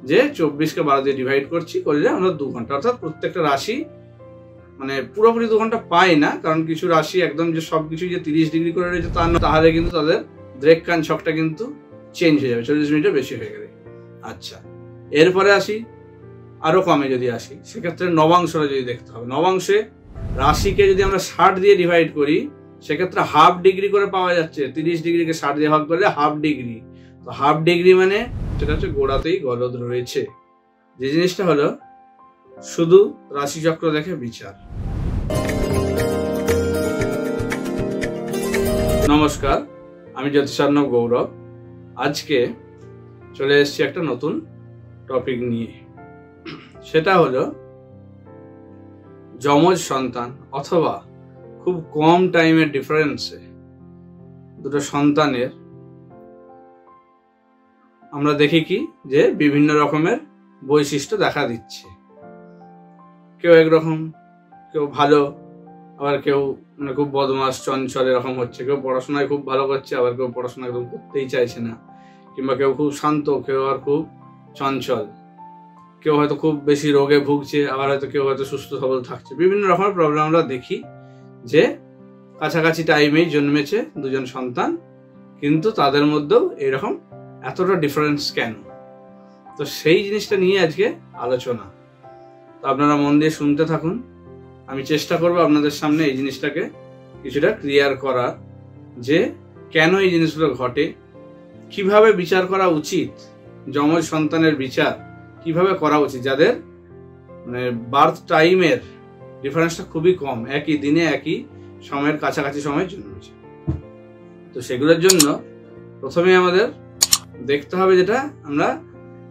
যে 24কে 12 দিয়ে ডিভাইড করছি, করলে আমরা 2 ঘন্টা, অর্থাৎ প্রত্যেকটা রাশি মানে পুরোপুরি 2 ঘন্টা পাই না, কারণ কিছু রাশি একদম যে সবকিছু যে 30 ডিগ্রি করে রয়েছে তা না, তাহলে কিন্তু তাদের দ্রেককান ছকটা কিন্তু চেঞ্জ হয়ে যাবে 40 মিনিটের বেশি হয়ে গেলে। আচ্ছা, এরপরে আসি আরো কমে যদি আসি, সেক্ষেত্রে নবাংশটা যদি দেখতে হবে। নবাংশে রাশিকে যদি আমরা 60 দিয়ে ডিভাইড করি, সেক্ষেত্রে হাফ ডিগ্রি করে পাওয়া যাচ্ছে। 30 ডিগ্রিকে 60 দিয়ে ভাগ করলে হাফ ডিগ্রি। তো হাফ ডিগ্রি মানে সেটা হচ্ছে গোড়াতেই গলদ রয়েছে। যে জিনিসটা হলো শুধু রাশিচক্র দেখে বিচার। নমস্কার, আমি জ্যোতিষার্ণব গৌরব। আজকে চলে এসেছি একটা নতুন টপিক নিয়ে। সেটা হলো যমজ সন্তান অথবা খুব কম টাইমের ডিফারেন্সে দুটো সন্তানের আমরা দেখি কি যে বিভিন্ন রকমের বৈশিষ্ট্য দেখা দিচ্ছে। কেউ একরকম, কেউ ভালো, আবার কেউ মানে খুব বদমাস চঞ্চল এরকম হচ্ছে। কেউ পড়াশোনায় খুব ভালো করছে, আবার কেউ পড়াশোনা একদম করতেই চাইছে না। কিংবা কেউ খুব শান্ত, কেউ আর খুব চঞ্চল। কেউ হয়তো খুব বেশি রোগে ভুগছে, আবার হয়তো কেউ হয়তো সুস্থ সবল থাকছে। বিভিন্ন রকমের প্রবলেম আমরা দেখি যে কাছাকাছি টাইমেই জন্মেছে দুজন সন্তান, কিন্তু তাদের মধ্যেও এরকম এতটা ডিফারেন্স কেন? তো সেই জিনিসটা নিয়ে আজকে আলোচনা। তো আপনারা মন দিয়ে শুনতে থাকুন। আমি চেষ্টা করব আপনাদের সামনে এই জিনিসটাকে কিছুটা ক্লিয়ার করার, যে কেন এই জিনিসগুলো ঘটে, কিভাবে বিচার করা উচিত, যমজ সন্তানের বিচার কিভাবে করা উচিত, যাদের মানে বার্থ টাইমের ডিফারেন্সটা খুবই কম, একই দিনে একই সময়ের কাছাকাছি সময় জন্মেছে। তো সেগুলোর জন্য প্রথমে আমাদের দেখতে হবে, যেটা আমরা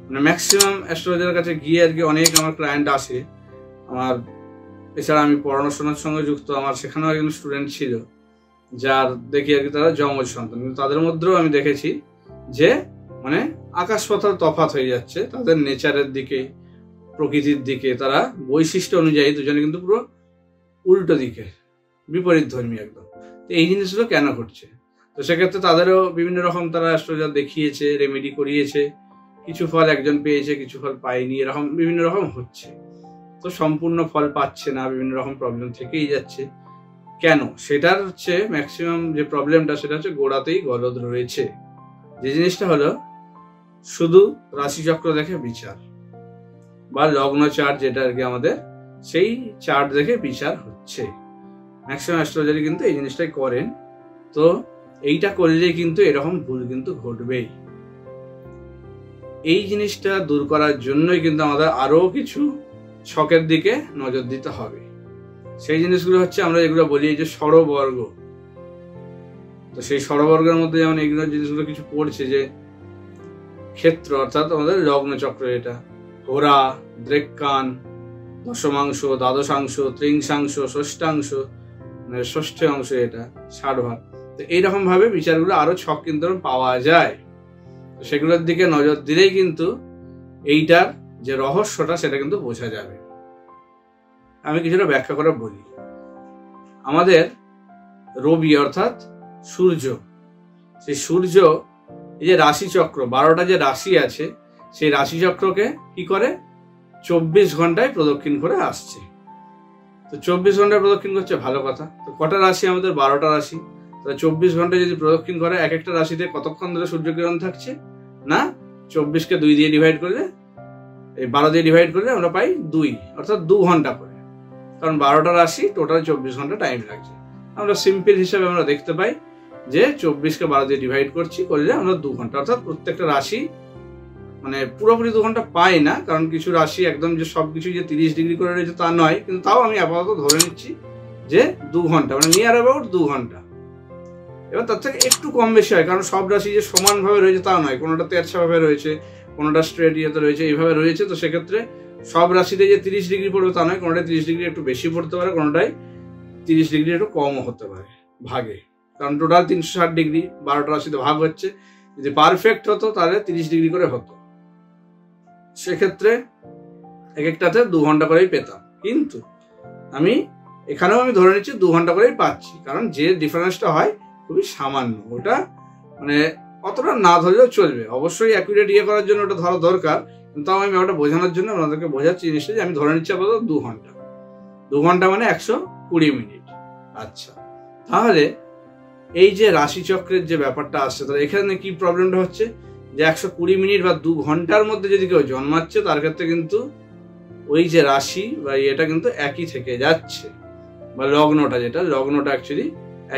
মানে ম্যাক্সিমাম অ্যাস্ট্রোলজারের কাছে গিয়ে আর কি অনেক আমার ক্লায়েন্ট আসে। আমার এছাড়া আমি পড়াশোনার সঙ্গে যুক্ত, আমার সেখানেও একজন স্টুডেন্ট ছিল যার দেখি আর কি তারা যমজ সন্তান, কিন্তু তাদের মধ্যেও আমি দেখেছি যে মানে আকাশ পাতাল তফাৎ হয়ে যাচ্ছে তাদের নেচারের দিকে, প্রকৃতির দিকে। তারা বৈশিষ্ট্য অনুযায়ী দুজনে কিন্তু পুরো উল্টো দিকে, বিপরীত ধর্মী একদম। তো এই জিনিসগুলো কেন ঘটছে? তো সেক্ষেত্রে তাদেরও বিভিন্ন রকম তারা অ্যাস্ট্রোলজার দেখিয়েছে, রেমেডি করিয়েছে, কিছু ফল একজন পেয়েছে, কিছু ফল পায়নি, এরকম বিভিন্ন রকম হচ্ছে। তো সম্পূর্ণ ফল পাচ্ছে না, বিভিন্ন রকম প্রবলেম থেকেই যাচ্ছে। কেন? সেটার হচ্ছে ম্যাক্সিমাম যে প্রবলেমটা, সেটা হচ্ছে গোড়াতেই গলদ রয়েছে। যে জিনিসটা হলো শুধু রাশিচক্র দেখে বিচার, বা লগ্ন চার্ট যেটা আর কি আমাদের, সেই চার্ট দেখে বিচার হচ্ছে। ম্যাক্সিমাম অ্যাস্ট্রোলজারই কিন্তু এই জিনিসটাই করেন। তো এইটা করলেই কিন্তু এরকম ভুল কিন্তু ঘটবেই। এই জিনিসটা দূর করার জন্যই কিন্তু আমাদের আরো কিছু ছকের দিকে নজর দিতে হবে। সেই জিনিসগুলো হচ্ছে আমরা যেগুলো বলি যে ষড়বর্গ। তো সেই ষড়বর্গের মধ্যে যেমন এইগুলো জিনিসগুলো কিছু পড়ছে, যে ক্ষেত্র অর্থাৎ আমাদের লগ্ন চক্র, এটা হোরা, দ্রেককান, দশমাংশ, দ্বাদশাংশ, ত্রিংশাংশ, ষষ্ঠাংশ, মানে ষষ্ঠ অংশ, এটা 60 ভাগ। তো এইরকম ভাবে বিচারগুলো আরো ছক কিন্তু পাওয়া যায়। তো সেগুলোর দিকে নজর দিলেই কিন্তু এইটার যে রহস্যটা সেটা কিন্তু বোঝা যাবে। আমি কিছুটা ব্যাখ্যা করে বলি। আমাদের রবি অর্থাৎ সূর্য, সেই সূর্য এই যে রাশিচক্র 12টা যে রাশি আছে, সেই রাশিচক্রকে কি করে 24 ঘন্টায় প্রদক্ষিণ করে আসছে। তো 24 ঘন্টায় প্রদক্ষিণ করছে, ভালো কথা। তো কটা রাশি আমাদের? 12টা রাশি। তাহলে 24 ঘন্টায় যদি প্রদক্ষিণ করে, এক একটা রাশিতে কতক্ষণ ধরে সূর্যকিরণ থাকছে? না, 24কে 2 দিয়ে ডিভাইড করলে, এই 12 দিয়ে ডিভাইড করলে আমরা পাই 2, অর্থাৎ 2 ঘন্টা করে। কারণ 12টা রাশি টোটাল 24 ঘন্টা টাইম লাগছে। আমরা সিম্পল হিসাবে আমরা দেখতে পাই যে 24কে 12 দিয়ে ডিভাইড করছি, করলে আমরা 2 ঘন্টা, অর্থাৎ প্রত্যেকটা রাশি মানে পুরোপুরি 2 ঘন্টা পাই না, কারণ কিছু রাশি একদম যে সবকিছু যে 30 ডিগ্রি করে রয়েছে তা নয়, কিন্তু তাও আমি আপাতত ধরে নিচ্ছি যে 2 ঘন্টা, মানে নিয়ার অ্যাবাউট 2 ঘন্টা। এবার তার থেকে একটু কম বেশি হয়, কারণ সব রাশি যে সমানভাবে রয়েছে তা নয়, কোনোটা তেরছাভাবে রয়েছে, কোনোটা স্ট্রেট ইয়েতে রয়েছে, এইভাবে রয়েছে। তো সেক্ষেত্রে সব রাশিতে যে 30 ডিগ্রি পড়বে তা নয়, কোনোটায় 30 ডিগ্রি একটু বেশি পড়তে পারে, কোনোটায় 30 ডিগ্রি একটু কমও হতে পারে ভাগে। কারণ টোটাল 360 ডিগ্রি 12টা রাশিতে ভাগ হচ্ছে। যদি পারফেক্ট হতো তাহলে 30 ডিগ্রি করে হতো, সেক্ষেত্রে এক একটাতে 2 ঘন্টা করেই পেতাম। কিন্তু আমি এখানেও আমি ধরে নিচ্ছি 2 ঘন্টা করেই পাচ্ছি, কারণ যে ডিফারেন্সটা হয় খুবই সামান্য। ওটা মানে অতটা না ধরলেও চলবে। অবশ্যই অ্যাকুরেট ইয়ে করার জন্য ওটা ধরা দরকার, তাও আমি ব্যাপারটা বোঝানোর জন্য আপনাদেরকে বোঝাচ্ছি জিনিসটা, যে আমি ধরে নিচ্ছি আপাতত 2 ঘন্টা মানে 120 মিনিট। আচ্ছা, তাহলে এই যে রাশিচক্রের যে ব্যাপারটা আসছে, তাহলে এখানে কি প্রবলেমটা হচ্ছে, যে 120 মিনিট বা 2 ঘন্টার মধ্যে যদি কেউ জন্মাচ্ছে, তার ক্ষেত্রে কিন্তু ওই যে রাশি বা এটা কিন্তু একই থেকে যাচ্ছে, বা লগ্নটা অ্যাকচুয়ালি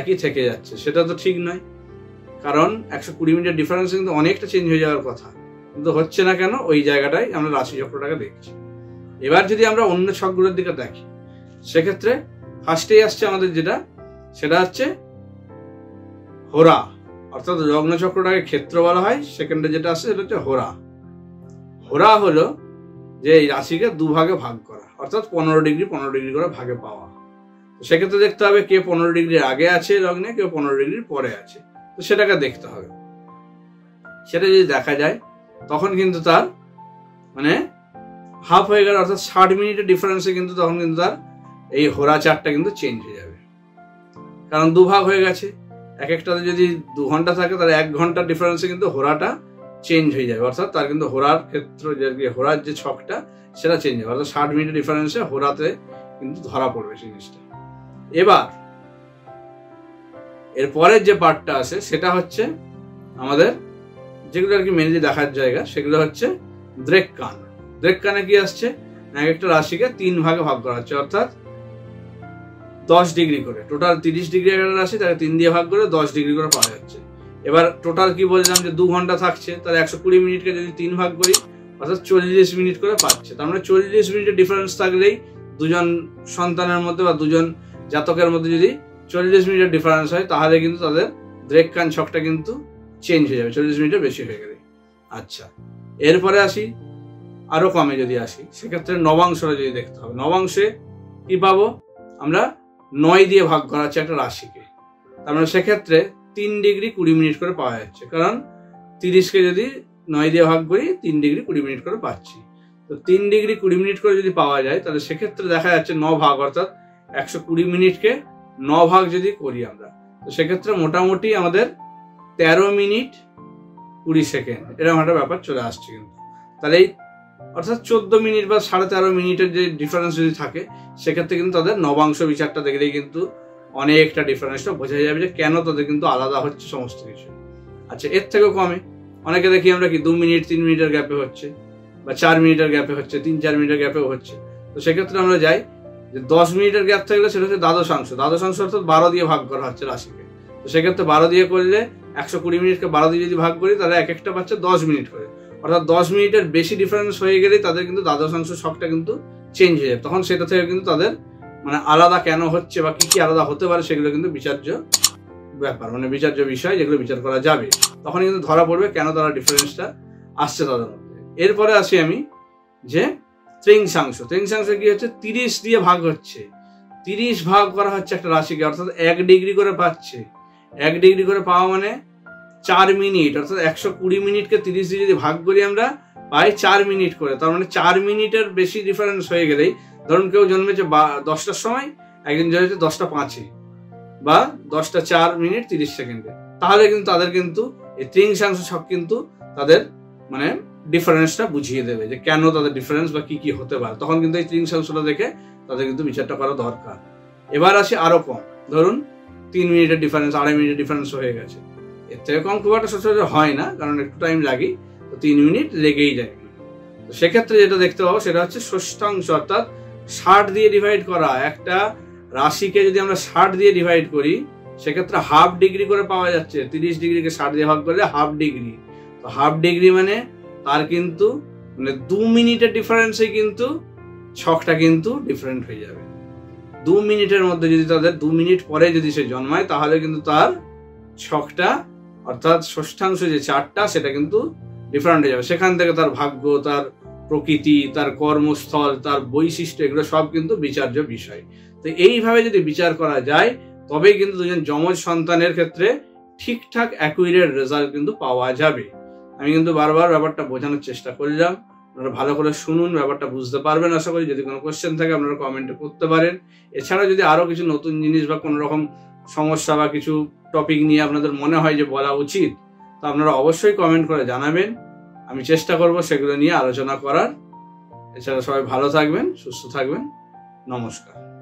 একই থেকে যাচ্ছে। সেটা তো ঠিক নয়, কারণ 120 মিনিটের ডিফারেন্স কিন্তু অনেকটা চেঞ্জ হয়ে যাওয়ার কথা, কিন্তু হচ্ছে না কেন? ওই জায়গাটাই আমরা রাশিচক্রটাকে দেখছি। এবার যদি আমরা অন্য ছকগুলোর দিকে দেখি, সেক্ষেত্রে ফার্স্টেই আসছে আমাদের সেটা হচ্ছে হোরা, অর্থাৎ লগ্নচক্রটাকে ক্ষেত্র বলা হয়। সেকেন্ডে যেটা আসছে সেটা হচ্ছে হোরা। হোরা হলো যে এই রাশিকে দুভাগে ভাগ করা, অর্থাৎ 15 ডিগ্রি করে ভাগে পাওয়া। সেক্ষেত্রে দেখতে হবে কে 15 ডিগ্রির আগে আছে লগ্নে, কেউ 15 ডিগ্রির পরে আছে, তো সেটাকে দেখতে হবে। সেটা যদি দেখা যায়, তখন কিন্তু তার মানে হাফ হয়ে গেল, অর্থাৎ 60 মিনিটের ডিফারেন্সে কিন্তু তখন কিন্তু তার এই হোরা চার্টটা কিন্তু চেঞ্জ হয়ে যাবে, কারণ দুভাগ হয়ে গেছে। এক একটাতে যদি 2 ঘন্টা থাকে, তাহলে 1 ঘন্টার ডিফারেন্সে কিন্তু হোরাটা চেঞ্জ হয়ে যাবে, অর্থাৎ তার কিন্তু হোরার ক্ষেত্র হোরার যে ছকটা সেটা চেঞ্জ হবে, অর্থাৎ 60 মিনিটের ডিফারেন্সে হোরাতে কিন্তু ধরা পড়বে জিনিসটা। এবার এর পরের যে পার্টটা আছে সেটা হচ্ছে আমাদের যেগুলো আর কি মেনলি দেখার জায়গা, সেগুলো হচ্ছে দ্রেককান। দ্রেককানে কি আসছে, এক একটা রাশিকে 3 ভাগে ভাগ করা হচ্ছে, অর্থাৎ 10 ডিগ্রি করে। টোটাল 30 ডিগ্রি একটা রাশি, তাকে 3 দিয়ে ভাগ করে 10 ডিগ্রি করে পাওয়া যাচ্ছে। এবার টোটাল কি বললাম, যে 2 ঘন্টা থাকছে, তাহলে 120 মিনিটকে যদি 3 ভাগ করি, অর্থাৎ 40 মিনিট করে পাচ্ছে। তার মানে 40 মিনিটের ডিফারেন্স থাকলেই দুজন সন্তানের মধ্যে বা দুজন জাতকের মধ্যে যদি 40 মিনিটের ডিফারেন্স হয়, তাহলে কিন্তু তাদের দ্রেককান ছকটা কিন্তু চেঞ্জ হয়ে যাবে 40 মিনিটের বেশি হয়ে গেলে। আচ্ছা, এরপরে আসি আরো কমে যদি আসি, সেক্ষেত্রে নবাংশটা যদি দেখতে হবে। নবাংশে কি পাবো আমরা, 9 দিয়ে ভাগ করা হচ্ছে একটা রাশিকে, তার মানে সেক্ষেত্রে 3 ডিগ্রি 20 মিনিট করে পাওয়া যাচ্ছে, কারণ 30কে যদি 9 দিয়ে ভাগ করি 3 ডিগ্রি 20 মিনিট করে পাচ্ছি। তো 3 ডিগ্রি 20 মিনিট করে যদি পাওয়া যায়, তাহলে সেক্ষেত্রে দেখা যাচ্ছে 9 ভাগ, অর্থাৎ 120 মিনিটকে 9 ভাগ যদি করি আমরা, তো সেক্ষেত্রে মোটামুটি আমাদের 13 মিনিট 20 সেকেন্ড এরকম একটা ব্যাপার চলে আসছে কিন্তু। তাহলে এই অর্থাৎ 14 মিনিট বা 13.5 মিনিটের যে ডিফারেন্স যদি থাকে, সেক্ষেত্রে কিন্তু তাদের নবাংশ বিচারটা দেখলেই কিন্তু অনেকটা ডিফারেন্সটা বোঝা যাবে, যে কেন তাদের কিন্তু আলাদা হচ্ছে সমস্ত কিছু। আচ্ছা, এর থেকেও কমে অনেকে দেখি আমরা কি 2 মিনিট 3 মিনিটের গ্যাপে হচ্ছে, বা 4 মিনিটের গ্যাপে হচ্ছে, 3-4 মিনিটের গ্যাপেও হচ্ছে। তো সেক্ষেত্রে আমরা যাই যে 10 মিনিটের গ্যাপ থাকলে সেটা হচ্ছে দ্বাদশাংশ অর্থাৎ 12 দিয়ে ভাগ করা হচ্ছে রাশিকে। তো সেক্ষেত্রে 12 দিয়ে করলে 120 মিনিটকে 12 দিয়ে যদি ভাগ করি, তাহলে এক একটা পাচ্ছে 10 মিনিট করে, অর্থাৎ 10 মিনিটের বেশি ডিফারেন্স হয়ে গেলেই তাদের কিন্তু দ্বাদশাংশ ছকটা কিন্তু চেঞ্জ হয়ে যাবে। তখন সেটা থেকে কিন্তু তাদের মানে আলাদা কেন হচ্ছে বা কি কি আলাদা হতে পারে, সেগুলো কিন্তু বিচার্য ব্যাপার, মানে বিচার্য বিষয়, যেগুলো বিচার করা যাবে। তখন কিন্তু ধরা পড়বে কেন তারা ডিফারেন্সটা আসছে তাদের মধ্যে। এরপরে আসি আমি যে ত্রিংশাংশ কি হচ্ছে, 30 দিয়ে ভাগ হচ্ছে, 30 ভাগ করা হচ্ছে একটা রাশিকে, অর্থাৎ 1 ডিগ্রি করে পাচ্ছে। 1 ডিগ্রি করে পাওয়া মানে 4 মিনিট, অর্থাৎ 120 মিনিটকে 30 দিয়ে যদি ভাগ করি আমরা পাই 4 মিনিট করে। তার মানে 4 মিনিটের বেশি ডিফারেন্স হয়ে গেলেই, ধরুন কেউ জন্মেছে 10টার সময়, একজন জন্মেছে 10টা 5-এ বা 10টা 4 মিনিট 30 সেকেন্ডে, তাহলে কিন্তু তাদের কিন্তু এই ত্রিংশাংশ ছক কিন্তু তাদের মানে ডিফারেন্সটা বুঝিয়ে দেবে, যে কেন তাদের ডিফারেন্স বা কি কি হতে পারে। তখন কিন্তু এই ত্রিংশাংশটা দেখে তাদের কিন্তু বিচারটা করা দরকার। এবার আসি আরো কম, ধরুন 3 মিনিটের ডিফারেন্স, 2.5 মিনিটের ডিফারেন্স হয়ে গেছে। এর থেকে কম খুব একটা সচরাচর হয় না, কারণ একটু টাইম লাগে, তো 3 মিনিট লেগেই যায়। তো সেক্ষেত্রে যেটা দেখতে পাবো সেটা হচ্ছে ষষ্ঠাংশ, অর্থাৎ 60 দিয়ে ডিভাইড করা। একটা রাশিকে যদি আমরা 60 দিয়ে ডিভাইড করি, সেক্ষেত্রে হাফ ডিগ্রি করে পাওয়া যাচ্ছে। 30 ডিগ্রিকে 60 দিয়ে ভাগ করলে হাফ ডিগ্রি। তো হাফ ডিগ্রি মানে তার কিন্তু মানে 2 মিনিটের ডিফারেন্সে কিন্তু ছকটা কিন্তু ডিফারেন্ট হয়ে যাবে। 2 মিনিটের মধ্যে যদি তাদের 2 মিনিট পরে যদি সে জন্মায়, তাহলে কিন্তু তার ছকটা অর্থাৎ ষষ্ঠাংশ যে চারটা সেটা কিন্তু ডিফারেন্ট হয়ে যাবে। সেখান থেকে তার ভাগ্য, তার প্রকৃতি, তার কর্মস্থল, তার বৈশিষ্ট্য, এগুলো সব কিন্তু বিচার্য বিষয়। তো এইভাবে যদি বিচার করা যায়, তবেই কিন্তু দুজন যমজ সন্তানের ক্ষেত্রে ঠিকঠাক অ্যাকুরেট রেজাল্ট কিন্তু পাওয়া যাবে। আমি কিন্তু বারবার ব্যাপারটা বোঝানোর চেষ্টা করলাম, আপনারা ভালো করে শুনুন, ব্যাপারটা বুঝতে পারবেন আশা করি। যদি কোনো কোশ্চেন থাকে আপনারা কমেন্টে করতে পারেন। এছাড়া যদি আরো কিছু নতুন জিনিস বা কোনো রকম সমস্যা বা কিছু টপিক নিয়ে আপনাদের মনে হয় যে বলা উচিত, তো আপনারা অবশ্যই কমেন্ট করে জানাবেন। আমি চেষ্টা করব সেগুলো নিয়ে আলোচনা করার। এছাড়া সবাই ভালো থাকবেন, সুস্থ থাকবেন। নমস্কার।